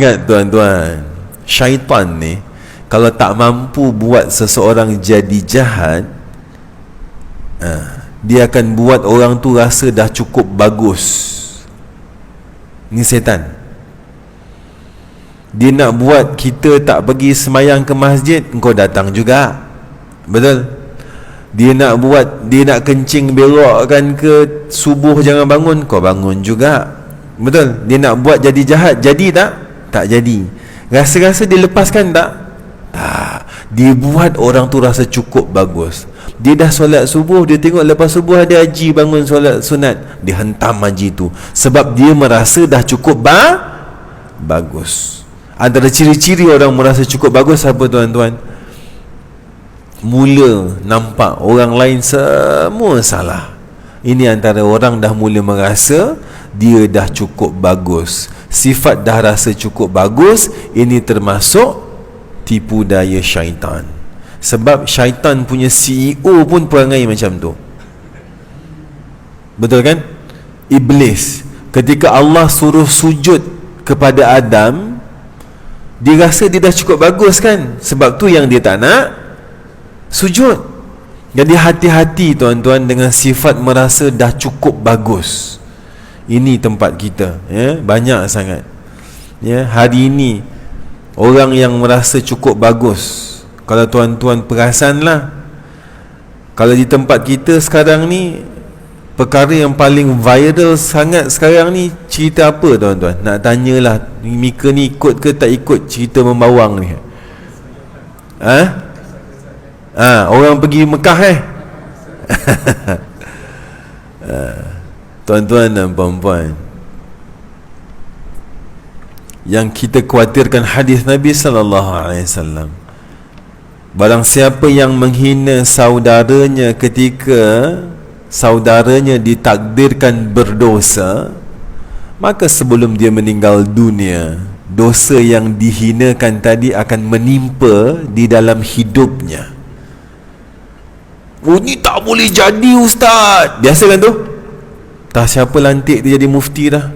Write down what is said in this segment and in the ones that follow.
Ingat tuan-tuan, syaitan ni kalau tak mampu buat seseorang jadi jahat, dia akan buat orang tu rasa dah cukup bagus. Ni setan. Dia nak buat kita tak pergi semayang ke masjid, engkau datang juga. Betul? Dia nak buat, dia nak kencing berokkan ke subuh jangan bangun, kau bangun juga. Betul? Dia nak buat jadi jahat, jadi tak? Tak jadi. Rasa-rasa dia lepaskan tak? Tak. Dia buat orang tu rasa cukup bagus. Dia dah solat subuh, dia tengok lepas subuh ada haji bangun solat sunat, dia hentam haji tu sebab dia merasa dah cukup bagus. Antara ciri-ciri orang merasa cukup bagus apa tuan-tuan? Mula nampak orang lain semua salah. Ini antara orang dah mula merasa dia dah cukup bagus. Sifat dah rasa cukup bagus, ini termasuk tipu daya syaitan. Sebab syaitan punya CEO pun perangai macam tu. Betul kan? Iblis, ketika Allah suruh sujud kepada Adam, dia rasa dia dah cukup bagus kan? Sebab tu yang dia tak nak sujud. Jadi hati-hati tuan-tuan dengan sifat merasa dah cukup bagus. Ini tempat kita, ya, banyak sangat. Ya, hari ini orang yang merasa cukup bagus, kalau tuan-tuan perasanlah, kalau di tempat kita sekarang ni, perkara yang paling viral sangat sekarang ni cerita apa tuan-tuan? Nak tanyalah, Mika ni ikut ke tak ikut cerita membawang ni? Orang pergi Mekah tuan-tuan dan puan-puan, yang kita khawatirkan hadis Nabi sallallahu alaihi wasallam, barang siapa yang menghina saudaranya ketika saudaranya ditakdirkan berdosa, maka sebelum dia meninggal dunia, dosa yang dihinakan tadi akan menimpa di dalam hidupnya. Oh, ni tak boleh jadi ustaz. Biasa kan tu? Tak siapa lantik dia jadi mufti dah.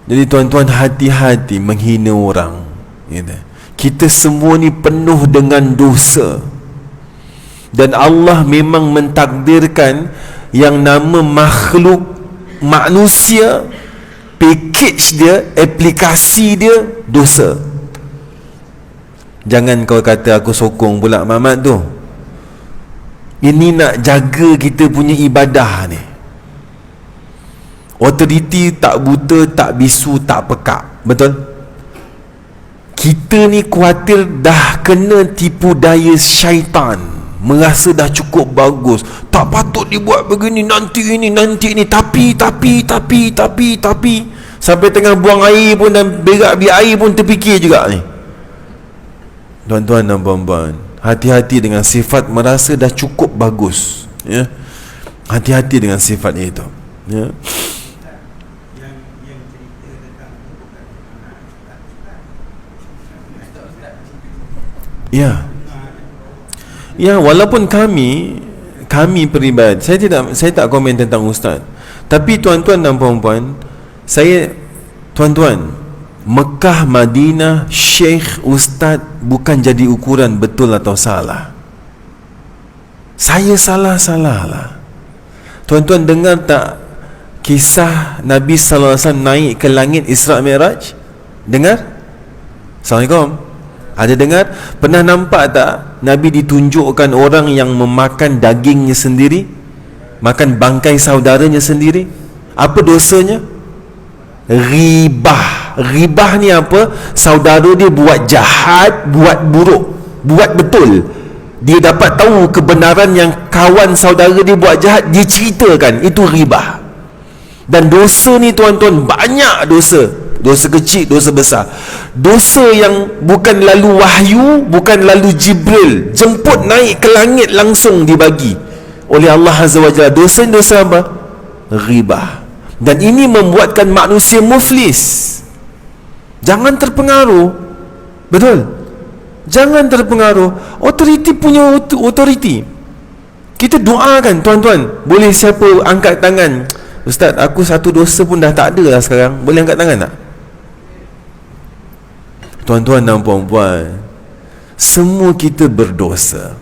Jadi tuan-tuan, hati-hati menghina orang. Kita semua ni penuh dengan dosa, dan Allah memang mentakdirkan yang nama makhluk manusia, package dia, aplikasi dia dosa. Jangan kau kata aku sokong pula Mamat tu. Ini nak jaga kita punya ibadah ni. Authority tak buta, tak bisu, tak pekak. Betul? Kita ni khawatir dah kena tipu daya syaitan, merasa dah cukup bagus, tak patut dibuat begini, nanti ini, tapi sampai tengah buang air pun dan berak biar air pun terfikir juga ni. Tuan-tuan dan puan-puan, hati-hati dengan sifat merasa dah cukup bagus, ya. Hati-hati dengan sifat itu, ya. Ya. Ya, walaupun kami peribadi, saya tak komen tentang ustaz. Tapi tuan-tuan dan puan-puan, tuan-tuan, Mekah, Madinah, Syekh, Ustaz bukan jadi ukuran betul atau salah. Saya salah lah. Tuan-tuan dengar tak kisah Nabi sallallahu alaihi wasallam naik ke langit Isra Mi'raj? Dengar? Assalamualaikum. Ada dengar? Pernah nampak tak Nabi ditunjukkan orang yang memakan dagingnya sendiri, makan bangkai saudaranya sendiri? Apa dosanya? Ribah. Ribah ni apa? Saudara dia buat jahat, buat buruk, buat betul. Dia dapat tahu kebenaran yang kawan saudara dia buat jahat, dia ceritakan. Itu ribah. Dan dosa ni tuan-tuan, banyak dosa. Dosa kecil, dosa besar. Dosa yang bukan lalu wahyu, bukan lalu Jibril jemput naik ke langit langsung dibagi oleh Allah Azza wa Jalla. Dosa apa? Ribah. Dan ini membuatkan manusia muflis. Jangan terpengaruh. Betul? Jangan terpengaruh. Authority punya authority. Kita doakan tuan-tuan. Boleh siapa angkat tangan? Ustaz, aku satu dosa pun dah tak ada lah sekarang. Boleh angkat tangan tak? Tuan-tuan dan puan-puan, semua kita berdosa.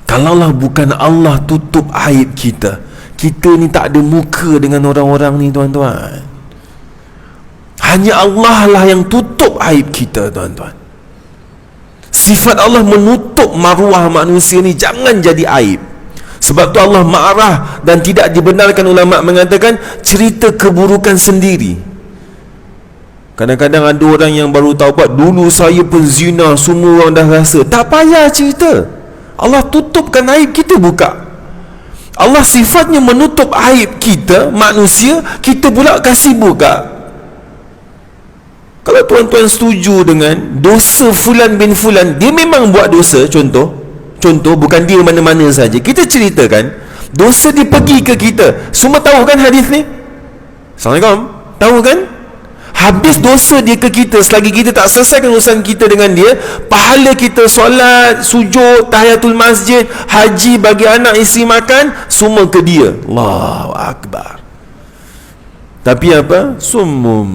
Kalaulah bukan Allah tutup aib kita, kita ni tak ada muka dengan orang-orang ni, tuan-tuan. Hanya Allah lah yang tutup aib kita, tuan-tuan. Sifat Allah menutup maruah manusia ni jangan jadi aib. Sebab tu Allah marah dan tidak dibenarkan. Ulama mengatakan cerita keburukan sendiri. Kadang-kadang ada orang yang baru taubat, dulu saya penzina, semua orang dah rasa. Tak payah cerita. Allah tutupkan aib, kita buka. Allah sifatnya menutup aib kita, manusia, kita pula kasih buka. Kalau tuan-tuan setuju dengan dosa fulan bin fulan, dia memang buat dosa, contoh bukan dia mana-mana saja, kita ceritakan dosa dia pergi ke kita. Semua tahu kan hadis ni? Assalamualaikum. Tahu kan? Habis dosa dia ke kita, selagi kita tak selesaikan urusan kita dengan dia, pahala kita solat, sujud, tahiyatul masjid, haji, bagi anak isteri makan, semua ke dia. Allahu Akbar. Tapi apa? Summum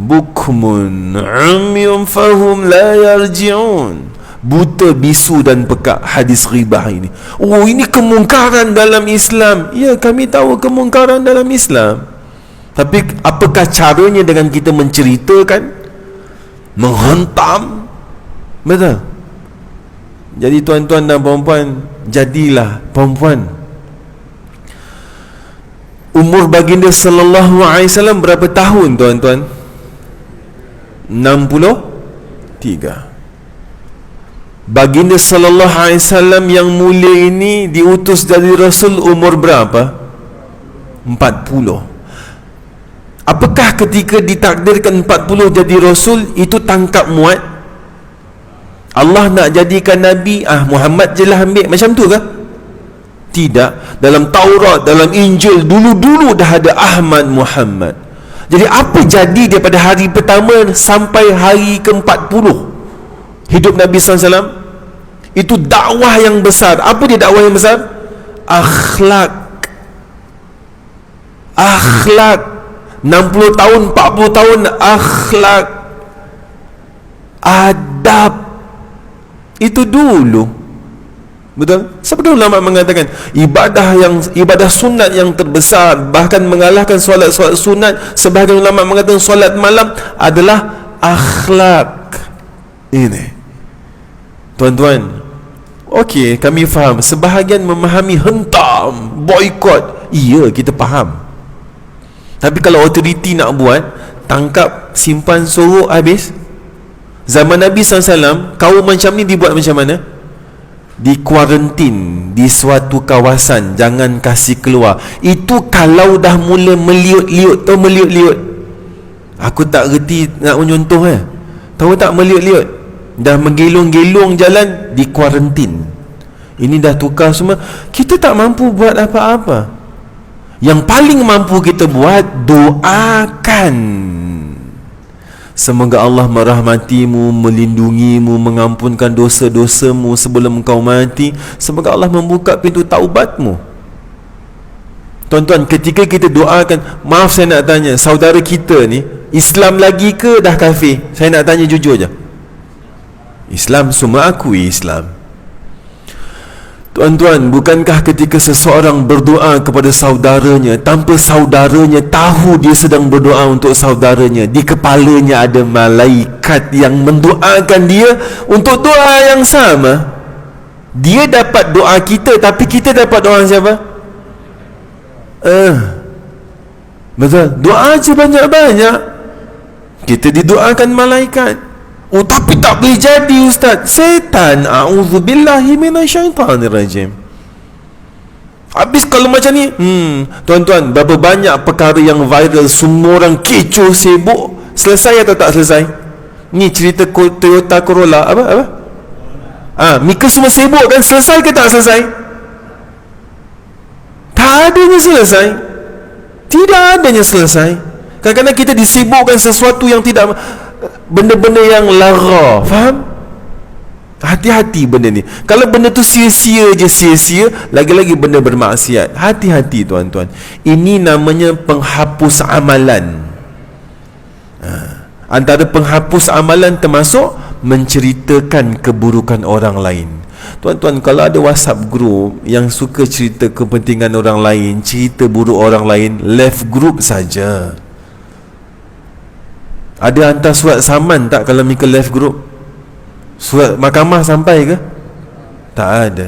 bukmun umyum fahum la yarji'un. Buta, bisu dan pekak. Hadis ghibah ini. Oh, ini kemungkaran dalam Islam. Ya, kami tahu kemungkaran dalam Islam. Tapi apakah caranya dengan kita menceritakan, menghentam? Betul? Jadi tuan-tuan dan puan-puan, jadilah puan-puan. Umur baginda sallallahu alaihi wasallam berapa tahun, tuan-tuan? 63. Baginda sallallahu alaihi wasallam yang mulia ini diutus dari Rasul umur berapa? 40. Apakah ketika ditakdirkan 40 jadi Rasul itu tangkap muat? Allah nak jadikan Nabi, Muhammad je lah ambil, macam tu ke? Tidak. Dalam Taurat, dalam Injil, dulu-dulu dah ada Ahmad Muhammad. Jadi apa jadi daripada hari pertama sampai hari ke-40 hidup Nabi SAW? Itu dakwah yang besar. Apa dia dakwah yang besar? Akhlak. 60 tahun, 40 tahun, akhlak, adab. Itu dulu. Betul? Sebab ulama mengatakan ibadah sunat yang terbesar, bahkan mengalahkan solat sunat, sebahagian ulama mengatakan solat malam adalah akhlak. Ini, tuan-tuan, okey, kami faham. Sebahagian memahami hentam, boykot. Iya, kita faham. Tapi kalau autoriti nak buat, tangkap, simpan, sorok, habis. Zaman Nabi SAW, kaum macam ni dibuat macam mana? Di kuarantin di suatu kawasan, jangan kasih keluar. Itu kalau dah mula meliut-liut. Tahu meliut-liut? Aku tak reti nak menyontoh. Tahu tak meliut-liut? Dah menggelung-gelung jalan, di kuarantin. Ini dah tukar semua. Kita tak mampu buat apa-apa. Yang paling mampu kita buat, doakan. Semoga Allah merahmatimu, melindungimu, mengampunkan dosa-dosamu sebelum engkau mati. Semoga Allah membuka pintu taubatmu. Tuan-tuan, ketika kita doakan, maaf saya nak tanya, saudara kita ni Islam lagi ke dah kafir? Saya nak tanya jujur je. Islam, semua akui Islam. Tuan-tuan, bukankah ketika seseorang berdoa kepada saudaranya, tanpa saudaranya tahu dia sedang berdoa untuk saudaranya, di kepalanya ada malaikat yang mendoakan dia untuk doa yang sama? Dia dapat doa kita, tapi kita dapat doa siapa? Betul? Doa je banyak-banyak, kita didoakan malaikat. Oh, tapi tak boleh jadi, Ustaz. Setan. A'udzubillahi minasyaitanirrajim. Habis kalau macam ni, tuan-tuan, berapa banyak perkara yang viral, semua orang kecoh, sibuk. Selesai atau tak selesai? Ni cerita Toyota Corolla. Apa? Mereka semua sibuk kan? Selesai ke tak selesai? Tak adanya selesai. Tidak adanya selesai. Kadang-kadang kita disibukkan sesuatu yang tidak, benda-benda yang lara. Faham? Hati-hati benda ni. Kalau benda tu sia-sia je, sia-sia, lagi-lagi benda bermaksiat. Hati-hati tuan-tuan. Ini namanya penghapus amalan. Antara penghapus amalan termasuk menceritakan keburukan orang lain. Tuan-tuan, kalau ada WhatsApp group yang suka cerita kepentingan orang lain, cerita buruk orang lain, left group saja. Ada hantar surat saman tak kalau mereka left group? Surat mahkamah sampai ke? Tak ada.